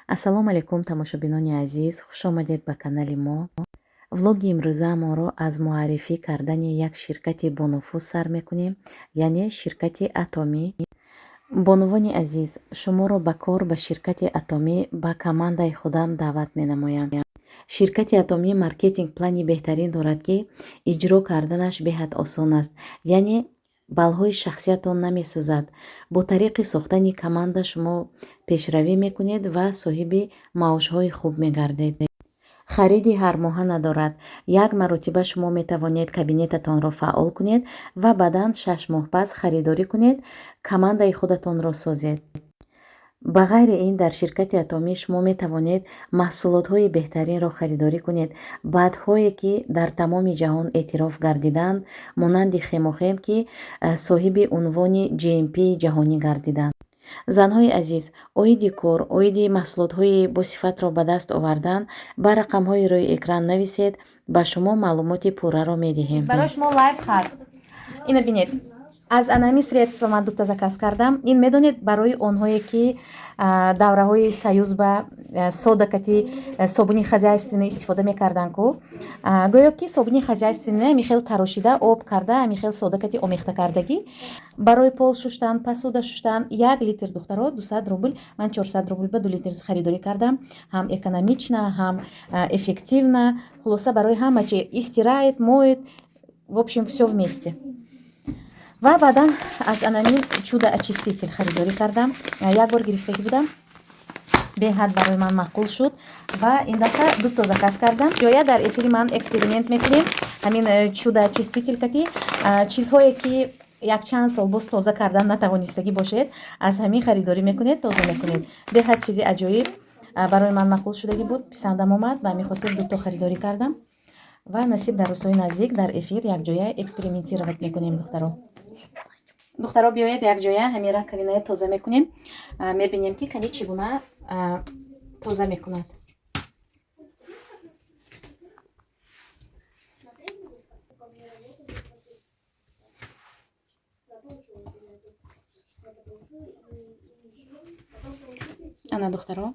ассалому алайкум тамошобинони азиз, хуш омадед ба канали мо. Влоги имрӯзаамонро аз муаррифӣ кардани як ширкати бонуфуз сар мекунем, яъне ширкати Атомӣ. Бонувони азиз, шуморо ба кор ба ширкати Атомӣ ба командаи худам даъват менамоям. Ширкати Атомӣ маркетинг плани беҳтарин дорад, ки иҷро карданаш беҳад осон аст, яъне балҳои шахсиятон намесӯзад. Бо тариқи сохтани команда шумо пешравӣ мекунед ва соҳиби маошҳои хуб мегардед. хариди ҳармоҳа надорад. Як маротиба шумо метавонед кабинетатонро фаъол кунед ва баъдан 6 моҳ пас харидорӣ кунед, командаи худатонро созед. ба ғайри ин, дар ширкати Атомӣ шумо метавонед маҳсулотҳои беҳтаринро харидорӣ кунед, баъдҳое ки дар тамоми ҷаҳон эътироф гардиданд, монанди Хемохем, ки соҳиби унвони GMP ҷаҳонӣ гардиданд. занҳои азиз, оиди кор, оиди маҳсулотҳои босифатро ба даст овардан, ба рақамҳои рӯи экран нависед. Ба шумо маълумоти пурраро медиҳем. барои шумо лайф хак. Ина бинед. Аз анами средства ман дута заказ кардам. Ин медонед барои онҳое ки давраҳои саюзба содакати собуни хозяйственӣ истифода мекарданд ку. Гӯё ки собуни хозяйственӣ михел тарошида, об карда, михел содакати омехта кардагӣ. Барои пол шуштан, пасуда шуштан 1 литр духтаро 200 рубл, ман 400 рубл ба 2 литр харидорӣ кардам. Ҳам экономична, ҳам эффективна. Хулоса барои ҳама чи истирает, моет, в общем, всё вместе. Ва баъдан аз ананин чудо очиститель харидорӣ кардам. Як бор гирифтагӣ будам, беҳад барои ман маъқул шуд ва ин дафъа дуто заказ кардам. ҷоя дар эфири ман эксперимент мекунем. Ҳамин чудо очиститель ки чизҳое ки якчанд сол боз тоза кардан натавонистагӣ бошед, аз ҳамин харидорӣ мекунед, тоза мекунед. Беҳад чизи аҷоиб барои ман маъқул шудагӣ буд, писандам омад, ба ҳамин хотир дуто харидорӣ кардам ва насиб дар рӯзҳои наздик дар эфир якҷоя экспериментировать мекунем. Духтаро биёед якҷоя ҳамин раковинаи тоза мекунем. Мебинем ки кани чӣ гуна тоза мекунад. ана духтаро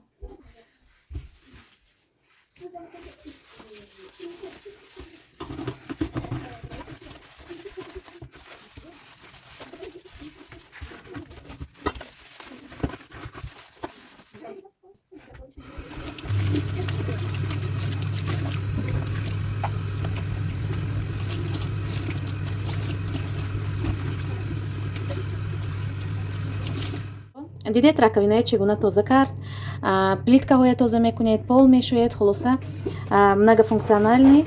дидед раковинаи чӣ гуна тоза кард. Плиткаҳоя тоза мекунед, пол мешӯед. Хулоса многофункциональный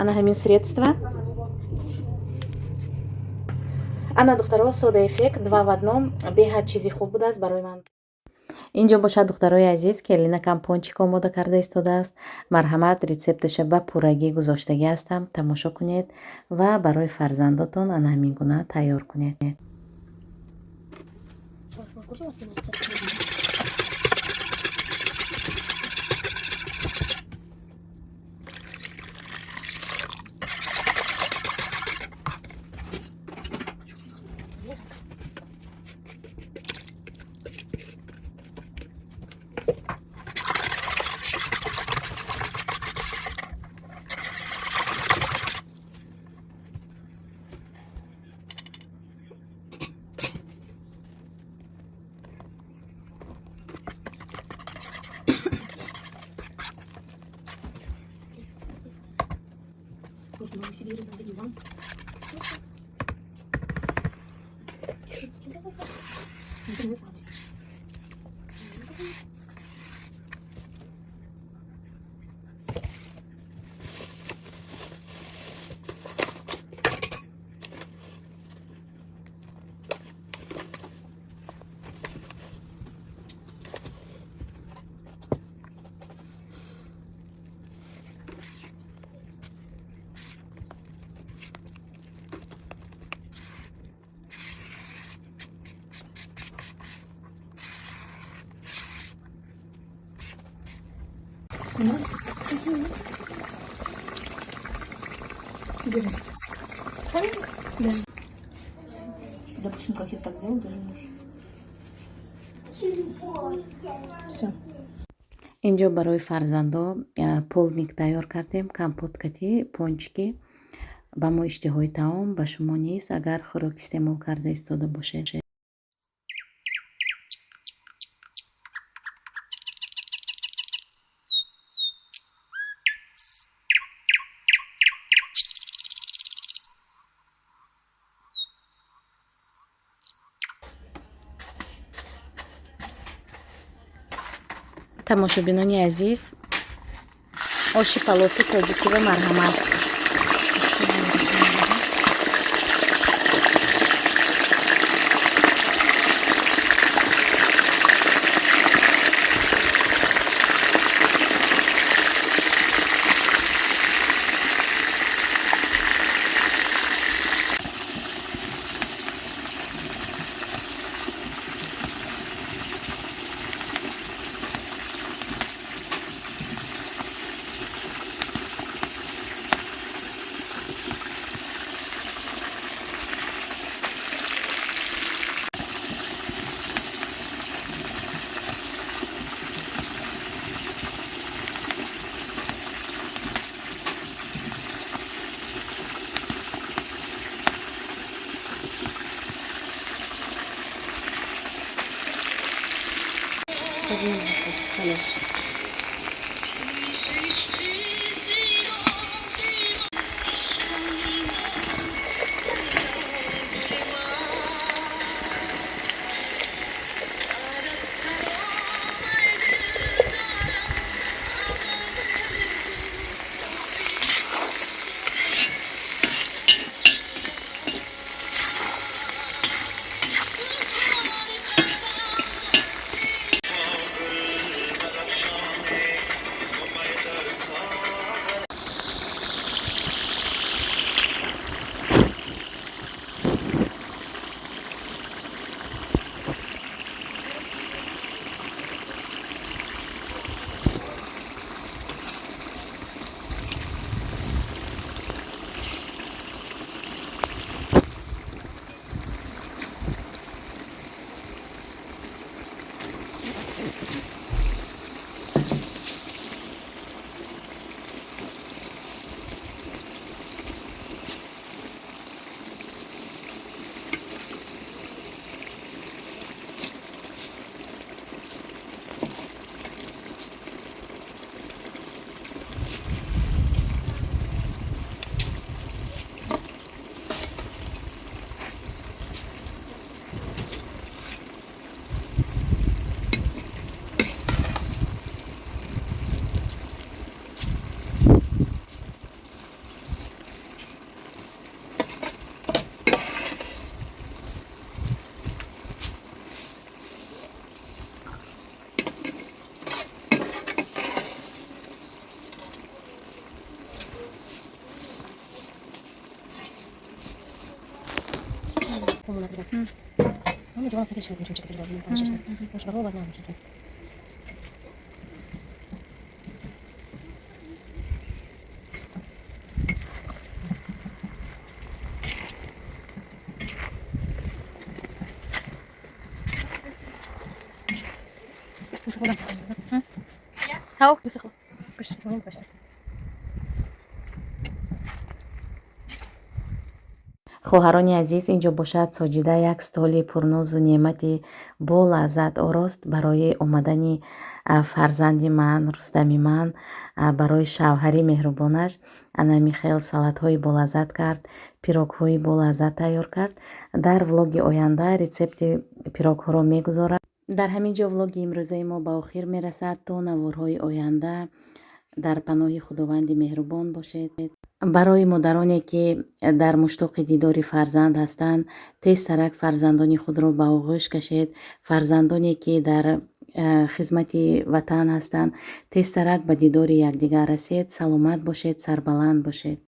ана ҳамин средства. ана духтаро сода эффект 2 в 1 беҳад чизи хуб будааст барои ман. инҷо бошад духтарои азиз, келинакам пончик омода карда истодааст. Марҳамат, рецепташа ба пуррагӣ гузоштагӣ ҳастам. тамошо кунед ва барои фарзандотон ана ҳамин гуна тайёр кунед. Допустим, как я так делаю, даже можешь. Все. инҷо барои фарзандо полник тайёр кардем, компоткати, пончики. ба мо иштиҳои таом, ба шумо низ агар хӯрок истеъмол карда истода бошед. тамошобинони азиз, оши палофи тоҷикӣ ва марҳамат. хоҳарони азиз, инҷо бошад соҷида як столи пурнозу неъмати болаззат орост барои омадани фарзанди ман, рустами ман, барои шавҳари меҳрубонаш. ана михаил салатҳои болаззат кард, пирогҳои болаззат тайёр кард. дар влоги оянда рецепти пирогҳоро мегузорам. дар ҳамин ҷо влоги имрӯзаи мо ба охир мерасад. То наворҳои оянда, дар паноҳи худованди меҳрубон бошед. барои модароне ки дар муштоқи дидори фарзанд ҳастанд, тезтарак фарзандони худро ба оғӯш кашед. фарзандоне ки дар хизмати ватан ҳастанд, тезтарак ба дидори якдигар расед. саломат бошед, сарбаланд бошед.